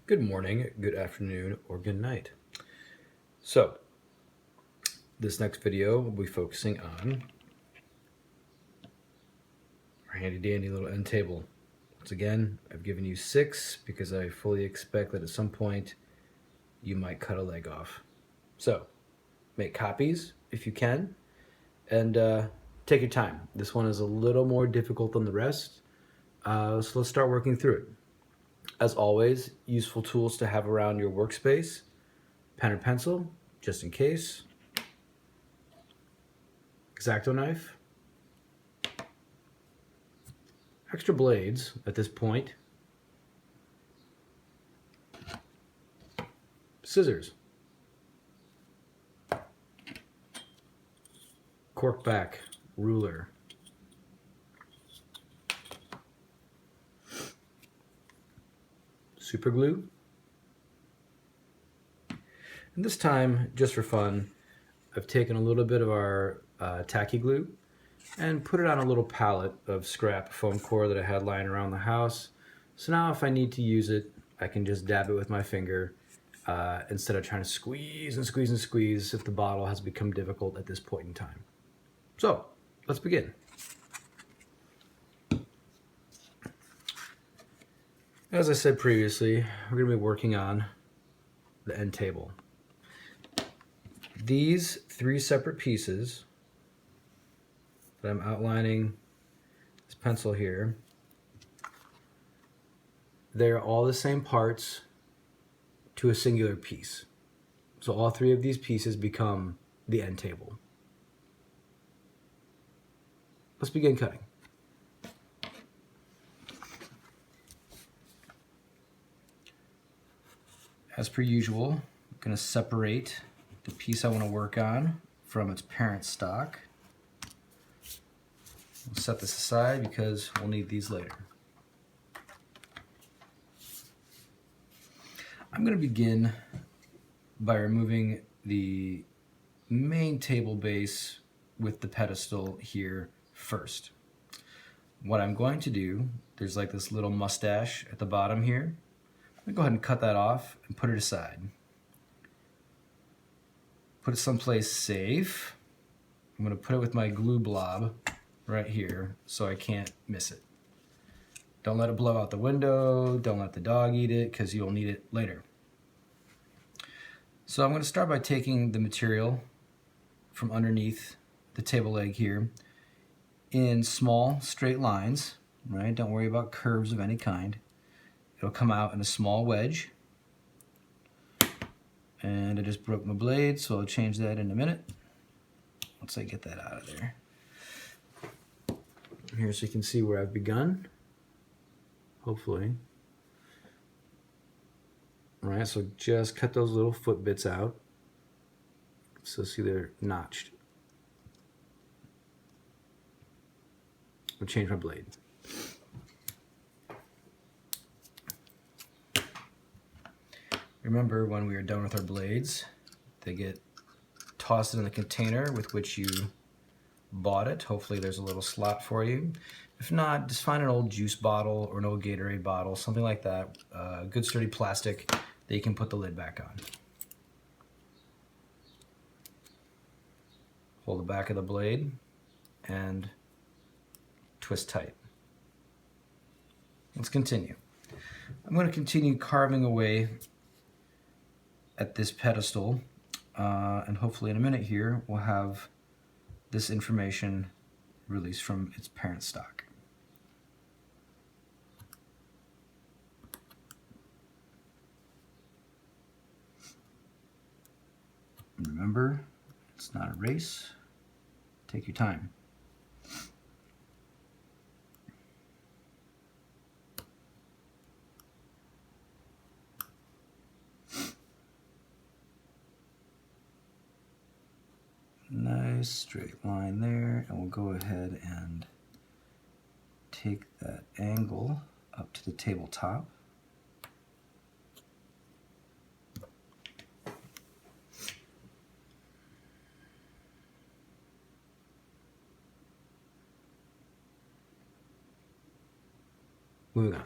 Good morning, good afternoon, or good night. So, this next video will be focusing on our handy dandy little end table. Once again, I've given you 6 because I fully expect that at some point you might cut a leg off. So, make copies if you can, and take your time. This one is a little more difficult than the rest, so let's start working through it. As always, useful tools to have around your workspace: pen or pencil, just in case, X-Acto knife, extra blades at this point, scissors, cork back, ruler, super glue, and this time, just for fun, I've taken a little bit of our tacky glue and put it on a little pallet of scrap foam core that I had lying around the house. So now if I need to use it, I can just dab it with my finger instead of trying to squeeze and squeeze and squeeze if the bottle has become difficult at this point in time. So let's begin. As I said previously, we're going to be working on the end table. These 3 separate pieces that I'm outlining this pencil here, they're all the same parts to a singular piece. So all 3 of these pieces become the end table. Let's begin cutting. As per usual, I'm going to separate the piece I want to work on from its parent stock. We'll set this aside because we'll need these later. I'm going to begin by removing the main table base with the pedestal here first. What I'm going to do, there's like this little mustache at the bottom here. I'm going to go ahead and cut that off and put it aside. Put it someplace safe. I'm going to put it with my glue blob right here so I can't miss it. Don't let it blow out the window. Don't let the dog eat it because you'll need it later. So I'm going to start by taking the material from underneath the table leg here in small straight lines, right? Don't worry about curves of any kind. It'll come out in a small wedge. And I just broke my blade, so I'll change that in a minute once I get that out of there. Here, so you can see where I've begun, hopefully. All right, so just cut those little foot bits out. So see they're notched. I'll change my blade. Remember, when we are done with our blades, they get tossed in the container with which you bought it. Hopefully there's a little slot for you. If not, just find an old juice bottle or an old Gatorade bottle, something like that, good sturdy plastic that you can put the lid back on. Hold the back of the blade and twist tight. Let's continue. I'm going to continue carving away at this pedestal, and hopefully in a minute here we'll have this information released from its parent stock. And remember, it's not a race. Take your time. Nice straight line there, and we'll go ahead and take that angle up to the tabletop. Moving on.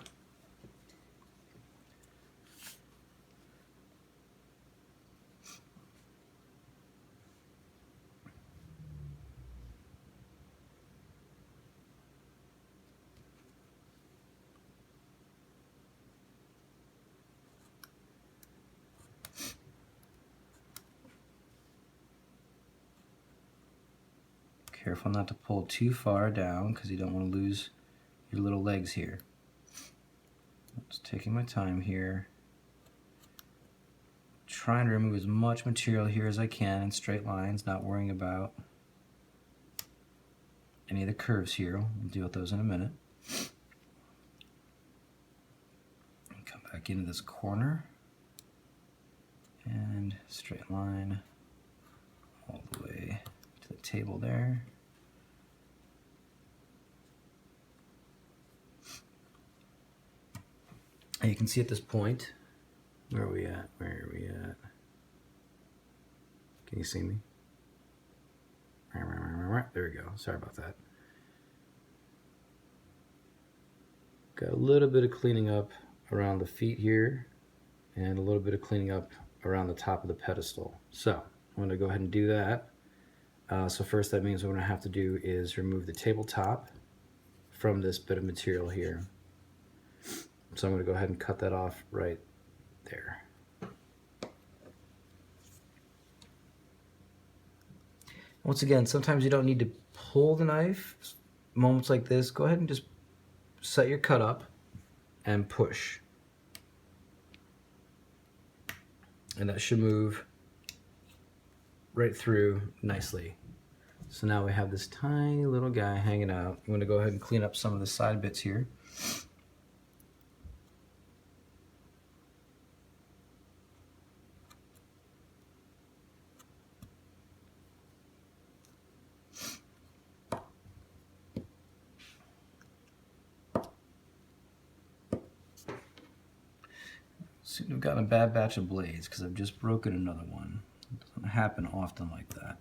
Careful not to pull too far down because you don't want to lose your little legs here. Just taking my time here. Trying to remove as much material here as I can in straight lines, not worrying about any of the curves here. We'll deal with those in a minute. Come back into this corner and straight line all the way to the table there. And you can see at this point, where are we at? Where are we at? Can you see me? There we go. Sorry about that. Got a little bit of cleaning up around the feet here and a little bit of cleaning up around the top of the pedestal. So I'm going to go ahead and do that. So first, that means what I'm going to have to do is remove the tabletop from this bit of material here. So I'm going to go ahead and cut that off right there. Once again, sometimes you don't need to pull the knife. Moments like this, go ahead and just set your cut up and push. And that should move right through nicely. So now we have this tiny little guy hanging out. I'm going to go ahead and clean up some of the side bits here. Seem to have gotten a bad batch of blades because I've just broken another one. It doesn't happen often like that.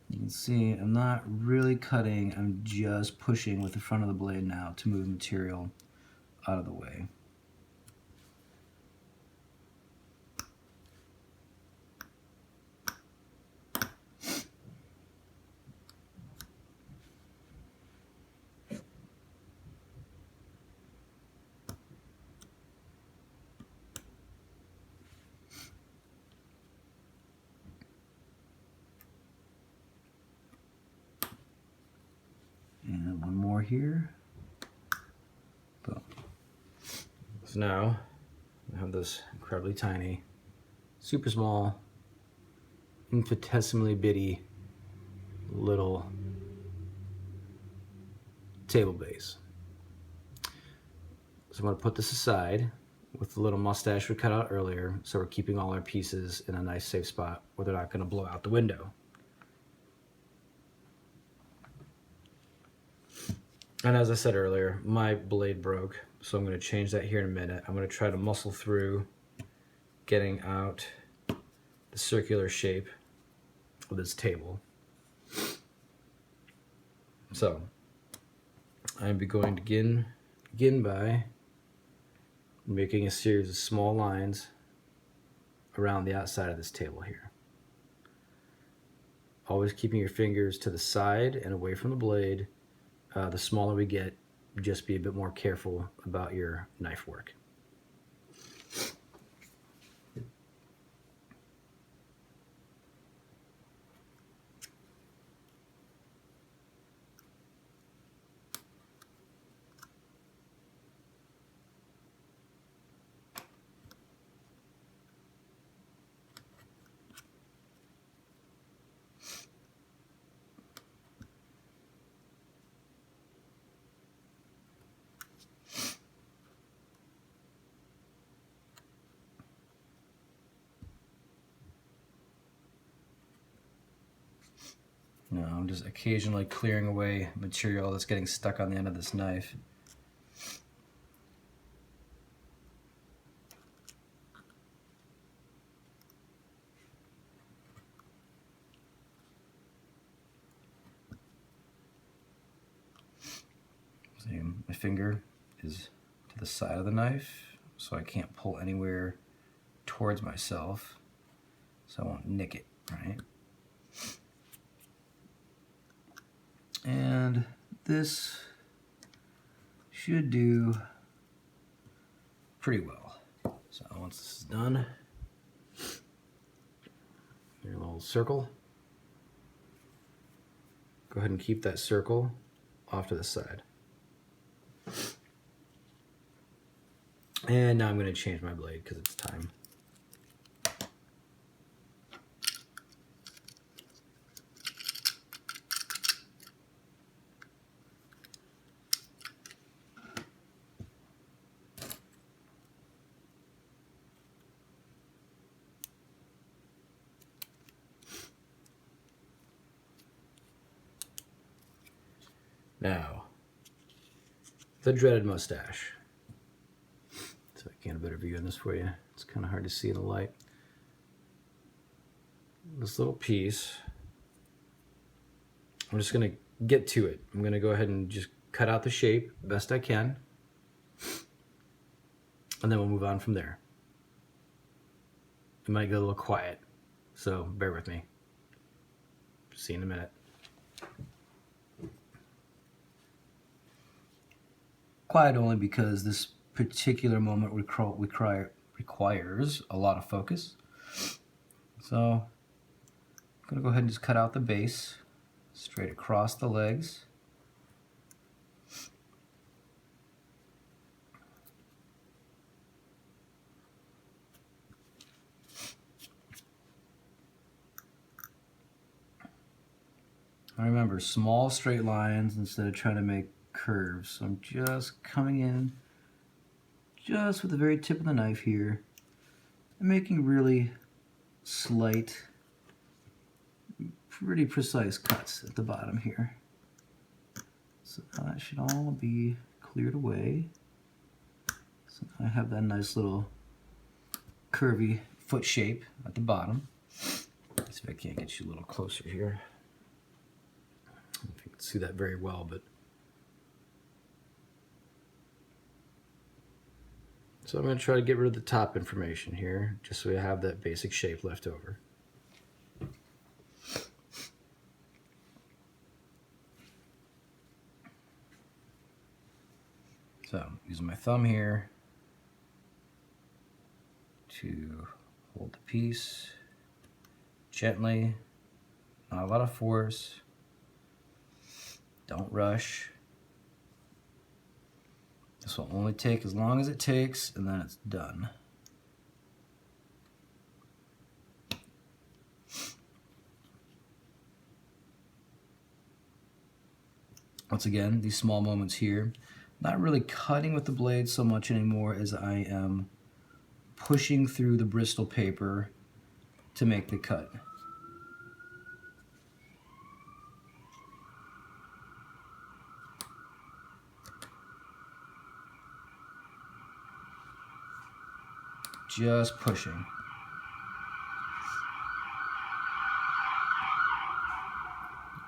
You can see I'm not really cutting, I'm just pushing with the front of the blade now to move material out of the way. And one more here. Boom. So now I have this incredibly tiny, super small, infinitesimally bitty little table base. So I'm going to put this aside with the little mustache we cut out earlier, so we're keeping all our pieces in a nice safe spot where they're not going to blow out the window. And as I said earlier, my blade broke, so I'm going to change that here in a minute. I'm going to try to muscle through getting out the circular shape of this table. So I'm going to begin by making a series of small lines around the outside of this table here. Always keeping your fingers to the side and away from the blade. The smaller we get, just be a bit more careful about your knife work. Now I'm just occasionally clearing away material that's getting stuck on the end of this knife. See, my finger is to the side of the knife, so I can't pull anywhere towards myself, so I won't nick it, right? And this should do pretty well. So once this is done, your little circle, go ahead and keep that circle off to the side. And now I'm going to change my blade because it's time. Now, the dreaded mustache. So I can get a better view on this for you. It's kind of hard to see in the light. This little piece, I'm just going to get to it. I'm going to go ahead and just cut out the shape best I can. And then we'll move on from there. It might get a little quiet, so bear with me. See you in a minute. Quiet only because this particular moment requires a lot of focus. So I'm going to go ahead and just cut out the base straight across the legs. I remember small straight lines instead of trying to make curves. So I'm just coming in just with the very tip of the knife here and making really slight, pretty precise cuts at the bottom here. So now that should all be cleared away. So I have that nice little curvy foot shape at the bottom. Let's see if I can't get you a little closer here. I don't know if you can see that very well, but so I'm going to try to get rid of the top information here, just so we have that basic shape left over. So, using my thumb here to hold the piece gently, not a lot of force, don't rush. This will only take as long as it takes, and then it's done. Once again, these small moments here, not really cutting with the blade so much anymore as I am pushing through the Bristol paper to make the cut. Just pushing.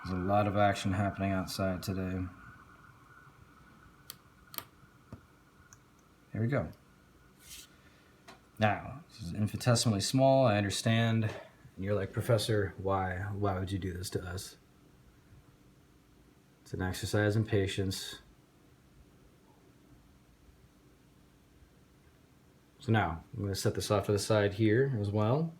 There's a lot of action happening outside today. Here we go. Now, this is infinitesimally small, I understand. And you're like, Professor, why would you do this to us? It's an exercise in patience. So now, I'm going to set this off to the side here as well.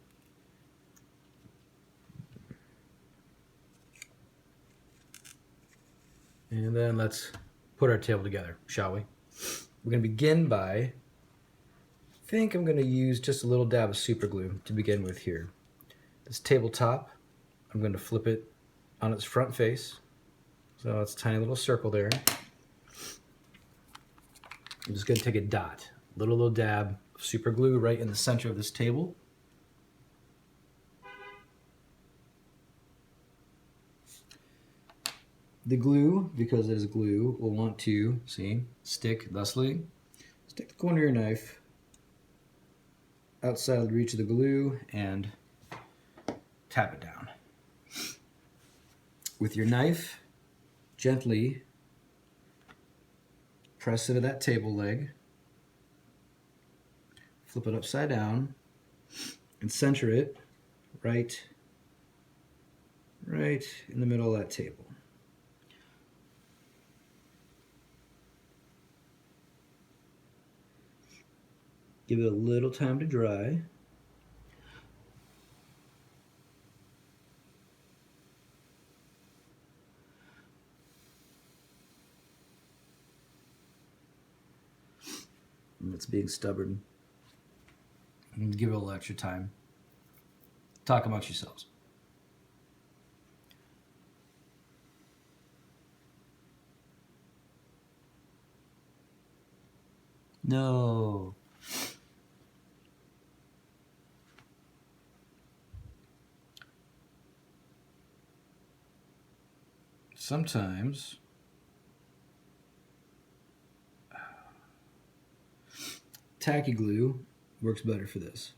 And then let's put our table together, shall we? We're going to begin by, I think I'm going to use just a little dab of super glue to begin with here. This tabletop, I'm going to flip it on its front face. So it's a tiny little circle there. I'm just going to take a dot, little dab of super glue right in the center of this table. The glue, because it is glue, will want to, see, stick thusly. Stick the corner of your knife outside of the reach of the glue and tap it down. With your knife, gently press into that table leg, flip it upside down, and center it right in the middle of that table. Give it a little time to dry. And it's being stubborn. And give it a little extra time. Talk amongst yourselves. No. Sometimes tacky glue works better for this.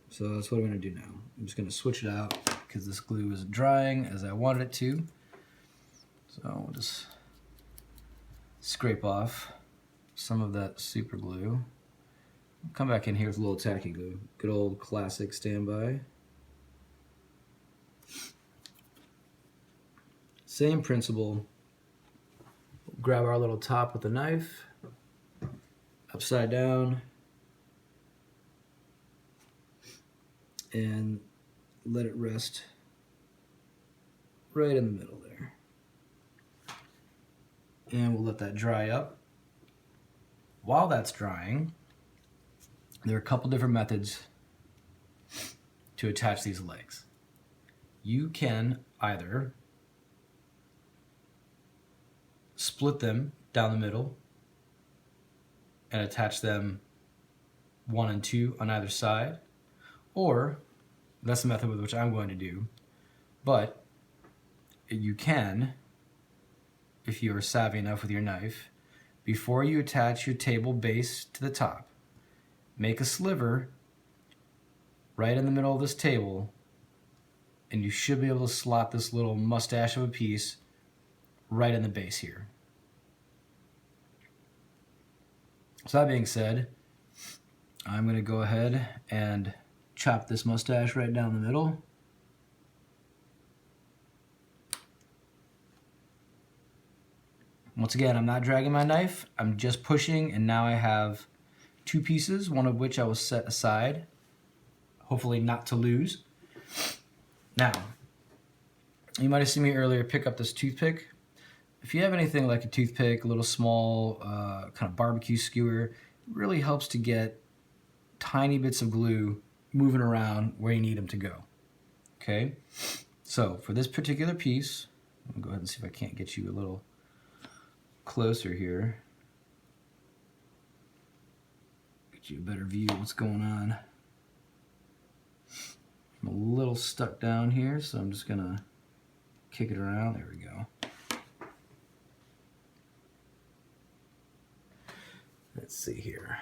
So that's what I'm going to do now. I'm just going to switch it out because this glue is drying as I wanted it to. So we'll just scrape off some of that super glue. Come back in here with a little tacky glue. Good old classic standby. Same principle. Grab our little top with a knife, upside down, and let it rest right in the middle there. And we'll let that dry up. While that's drying, there are a couple different methods to attach these legs. You can either split them down the middle and attach them 1 and 2 on either side, or that's the method with which I'm going to do, but you can, if you are savvy enough with your knife, before you attach your table base to the top, make a sliver right in the middle of this table, and you should be able to slot this little mustache of a piece right in the base here. So that being said, I'm going to go ahead and chop this mustache right down the middle. Once again, I'm not dragging my knife, I'm just pushing, and now I have 2 pieces, one of which I will set aside, hopefully not to lose. Now, you might have seen me earlier pick up this toothpick. If you have anything like a toothpick, a little small kind of barbecue skewer, it really helps to get tiny bits of glue moving around where you need them to go. Okay, so for this particular piece, I'm gonna go ahead and see if I can't get you a little closer here. Get you a better view of what's going on. I'm a little stuck down here, so I'm just gonna kick it around. There we go. Let's see here.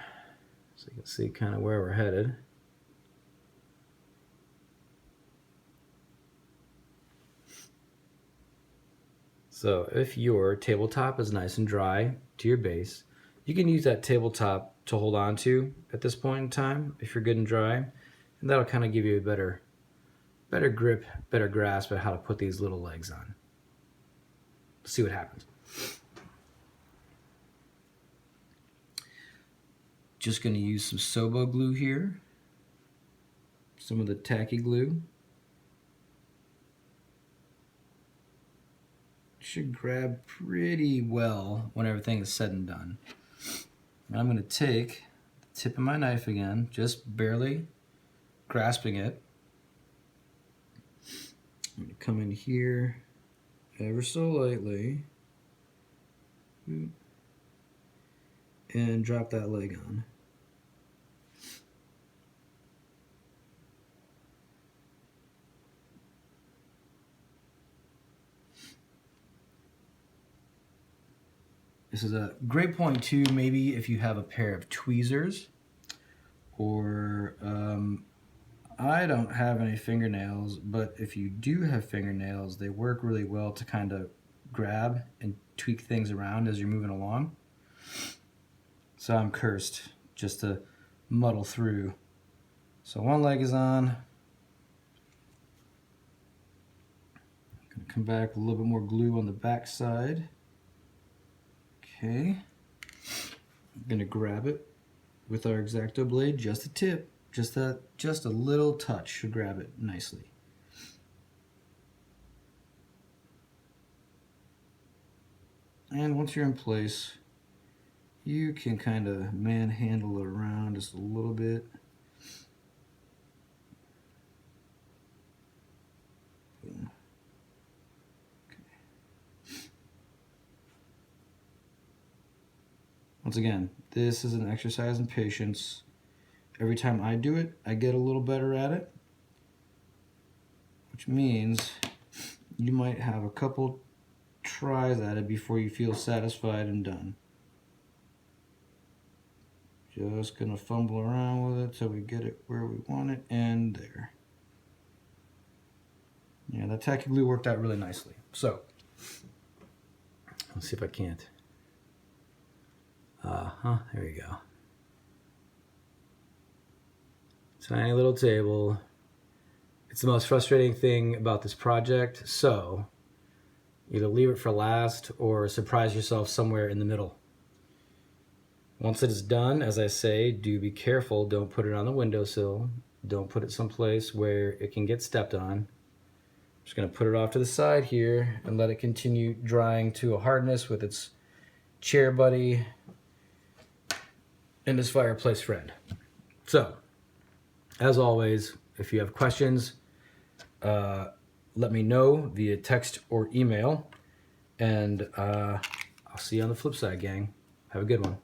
So you can see kind of where we're headed. So if your tabletop is nice and dry to your base, you can use that tabletop to hold on to at this point in time if you're good and dry, and that'll kind of give you a better grip, better grasp at how to put these little legs on. Let's see what happens. Just going to use some Sobo glue here, some of the tacky glue. Should grab pretty well when everything is said and done. And I'm going to take the tip of my knife again, just barely grasping it. I'm going to come in here ever so lightly and drop that leg on. This is a great point too, maybe if you have a pair of tweezers, or I don't have any fingernails, but if you do have fingernails, they work really well to kind of grab and tweak things around as you're moving along. So I'm cursed just to muddle through. So one leg is on. I'm gonna come back with a little bit more glue on the back side. Okay, I'm gonna grab it with our X-Acto blade, just a tip, just a little touch should grab it nicely. And once you're in place, you can kind of manhandle it around just a little bit. Boom. Okay. Once again, this is an exercise in patience. Every time I do it, I get a little better at it, which means you might have a couple tries at it before you feel satisfied and done. Just gonna fumble around with it till we get it where we want it, and there. Yeah, that tacky glue worked out really nicely. So, let's see if I can't. There we go. Tiny little table. It's the most frustrating thing about this project, so either leave it for last or surprise yourself somewhere in the middle. Once it is done, as I say, do be careful. Don't put it on the windowsill. Don't put it someplace where it can get stepped on. I'm just going to put it off to the side here and let it continue drying to a hardness with its chair buddy and his fireplace friend. So, as always, if you have questions, let me know via text or email, and I'll see you on the flip side, gang. Have a good one.